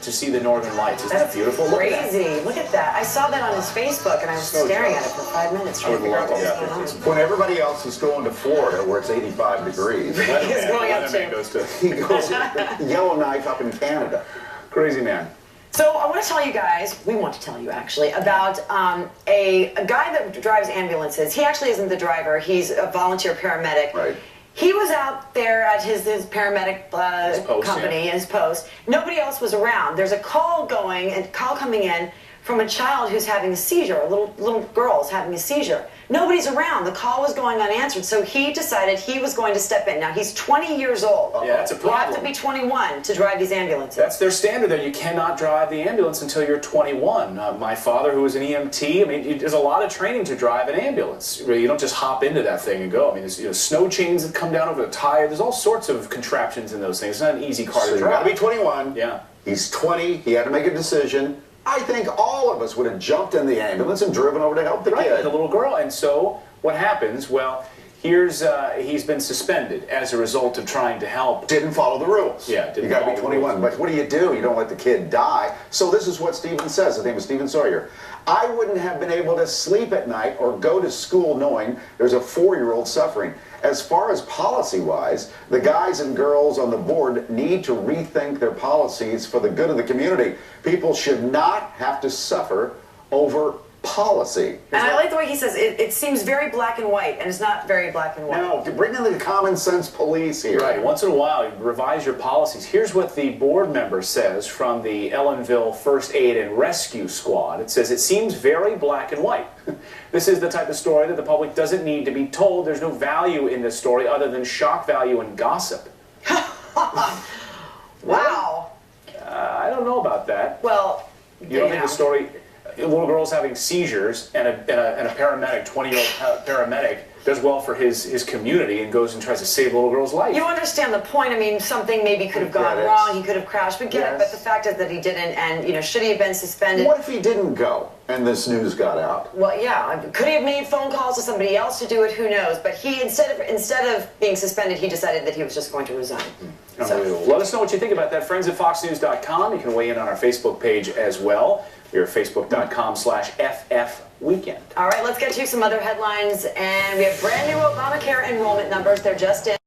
to see the Northern Lights. Isn't that beautiful? Crazy. Look at that. I saw that on his Facebook, and I was staring at it for 5 minutes trying to figure out what was going on. When everybody else is going to Florida, where it's 85 degrees, He's going up he goes Yellowknife up in Canada. Crazy man. So I want to tell you guys, we want to tell you actually, about a guy that drives ambulances. He actually isn't the driver. He's a volunteer paramedic. Right. He was out there at his paramedic company, his post. Nobody else was around. There's a call coming in from a child who's having a seizure. A little girl is having a seizure. Nobody's around. The call was going unanswered, so he decided he was going to step in. Now, he's 20 years old. Yeah, that's a problem. You have to be 21 to drive these ambulances. That's their standard there. You cannot drive the ambulance until you're 21. My father, who was an EMT, I mean, there's a lot of training to drive an ambulance. You don't just hop into that thing and go. I mean, there's snow chains that come down over the tire. There's all sorts of contraptions in those things. It's not an easy car to drive. You got to be 21. Yeah. He's 20. He had to make a decision. I think all of us would have jumped in the ambulance and driven over to help the kid. The little girl. And so what happens? Well, he's been suspended as a result of trying to help. Didn't follow the rules. Yeah, you got to be 21. But what do? You don't let the kid die. So this is what Stephen says. His name is Stephen Sawyer. I wouldn't have been able to sleep at night or go to school knowing there's a 4-year-old suffering. As far as policy-wise, the guys and girls on the board need to rethink their policies for the good of the community. People should not have to suffer over policy. And I like the way he says it seems very black and white, and it's not very black and white. No, bring in the common sense police here. Right. Once in a while, you revise your policies. Here's what the board member says from the Ellenville First Aid and Rescue Squad. It says, it seems very black and white. This is the type of story that the public doesn't need to be told. There's no value in this story other than shock value and gossip. Wow. I don't know about that. Well, you don't think the story... A little girl's having seizures, and a paramedic, 20-year-old paramedic, does well for his community and goes and tries to save a little girl's life. You understand the point. I mean, something maybe could have gone wrong. He could have crashed. We get it, but the fact is that he didn't, and, you know, should he have been suspended? What if he didn't go and this news got out? Well, yeah. Could he have made phone calls to somebody else to do it? Who knows? But he, instead of being suspended, he decided that he was just going to resign. Unbelievable. Let us know what you think about that. Friends at FoxNews.com. You can weigh in on our Facebook page as well. We're at Facebook.com/FFWeekend. All right, let's get to some other headlines. And we have brand new Obamacare enrollment numbers. They're just in.